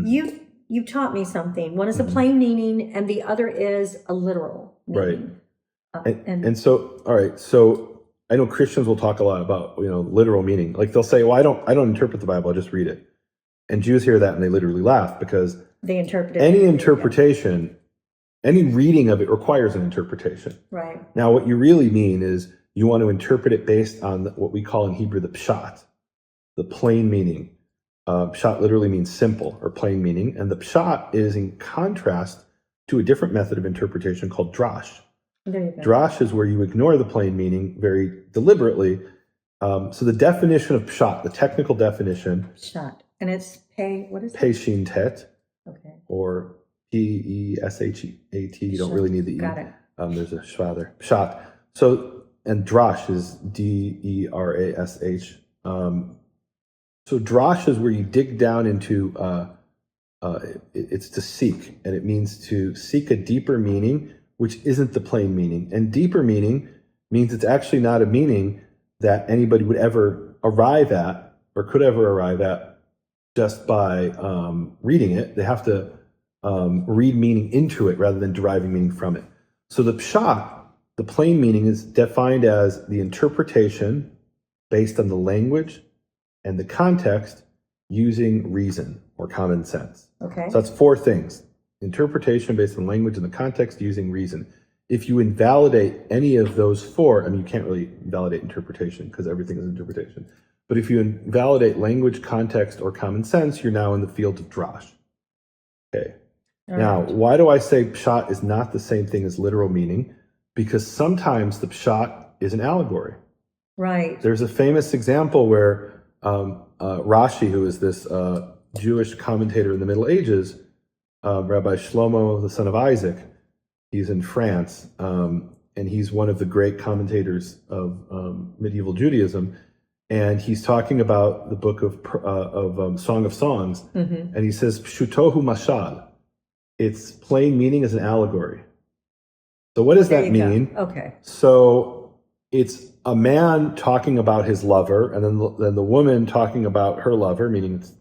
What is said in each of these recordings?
you taught me something. One is a plain meaning, and the other is a literal meaning. Right. And so, all right. So I know Christians will talk a lot about, literal meaning. Like they'll say, well, I don't interpret the Bible, I just read it. And Jews hear that and they literally laugh because they interpret it. Any interpretation, any reading of it requires an interpretation. Right. Now, what you really mean is you want to interpret it based on what we call in Hebrew the Peshat, the plain meaning. Peshat literally means simple or plain meaning, and the Peshat is in contrast to a different method of interpretation called derash. Derash is where you ignore the plain meaning very deliberately. So the definition of Peshat, the technical definition, Peshat, and it's what is it? Peshin tet, okay, or Peshat. You don't really need the Got E. it. There's a shva there. Peshat. So, and derash is derash. So derash is where you dig down into, it's to seek, and it means to seek a deeper meaning, which isn't the plain meaning. And deeper meaning means it's actually not a meaning that anybody would ever arrive at or could ever arrive at just by reading it. They have to read meaning into it rather than deriving meaning from it. So the Peshat, the plain meaning, is defined as the interpretation based on the language and the context using reason or common sense. Okay. So that's four things. Interpretation based on language and the context using reason. If you invalidate any of those four, you can't really invalidate interpretation because everything is interpretation. But if you invalidate language, context, or common sense, you're now in the field of derash. Okay. Now, why do I say Peshat is not the same thing as literal meaning? Because sometimes the Peshat is an allegory. Right. There's a famous example where Rashi, who is this Jewish commentator in the Middle Ages, Rabbi Shlomo, the son of Isaac, he's in France, and he's one of the great commentators of medieval Judaism. And he's talking about the book of Song of Songs, and he says, Pshutohu mashal. Its plain meaning is an allegory. So what does that mean? Go. Okay. So it's a man talking about his lover, and then the woman talking about her lover, meaning it's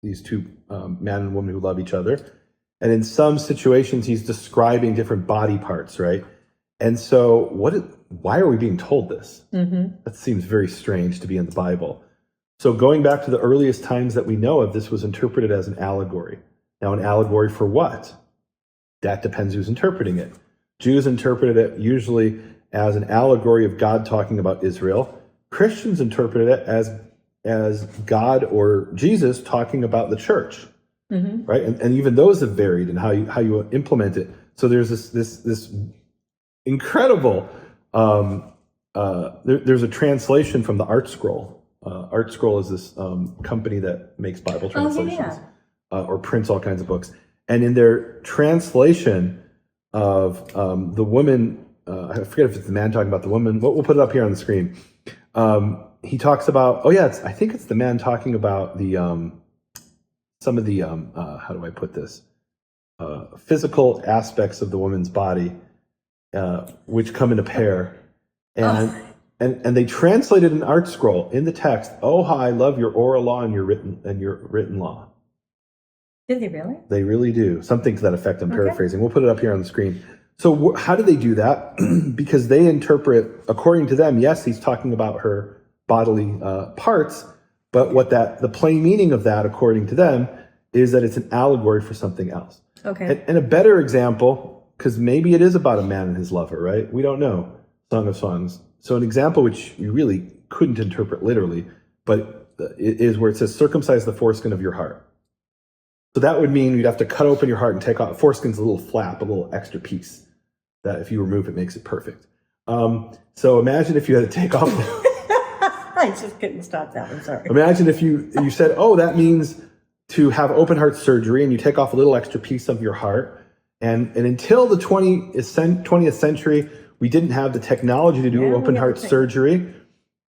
these two man and woman who love each other. And in some situations, he's describing different body parts, right? And so why are we being told this? That seems very strange to be in the Bible. So going back to the earliest times that we know of, this was interpreted as an allegory. Now, an allegory for what? That depends who's interpreting it. Jews interpreted it usually as an allegory of God talking about Israel. Christians interpreted it as God or Jesus talking about the church, right? And even those have varied in how you implement it. So there's this incredible. There's a translation from the Art Scroll. Art Scroll is this company that makes Bible translations or prints all kinds of books. And in their translation of the woman, I forget if it's the man talking about the woman. We'll put it up here on the screen. He talks about, I think it's the man talking about the some of the how do I put this? Physical aspects of the woman's body, which come in a pair, and they translated an Art Scroll in the text. Oh, how I love your oral law and your written law. Did they really? They really do. Something to that effect. I'm paraphrasing. We'll put it up here on the screen. So how do they do that? Because they interpret, according to them, yes, he's talking about her bodily parts, but the plain meaning of that, according to them, is that it's an allegory for something else. Okay. And a better example, because maybe it is about a man and his lover, right? We don't know. Song of Songs. So an example which you really couldn't interpret literally, but it is where it says, circumcise the foreskin of your heart. So that would mean you'd have to cut open your heart and take off. Foreskin's a little flap, a little extra piece that if you remove it makes it perfect. So imagine if you had to take off. I just couldn't stop that. I'm sorry. Imagine if you said, that means to have open heart surgery, and you take off a little extra piece of your heart. And until the 20th century, we didn't have the technology to do open heart surgery.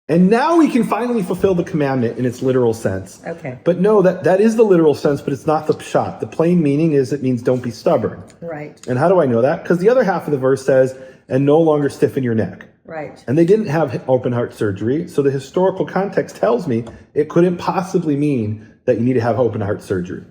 And now we can finally fulfill the commandment in its literal sense. Okay. But no, that is the literal sense, but it's not the Peshat. The plain meaning is it means don't be stubborn. Right. And how do I know that? Because the other half of the verse says, and no longer stiffen your neck. Right. And they didn't have open heart surgery. So the historical context tells me it couldn't possibly mean that you need to have open heart surgery.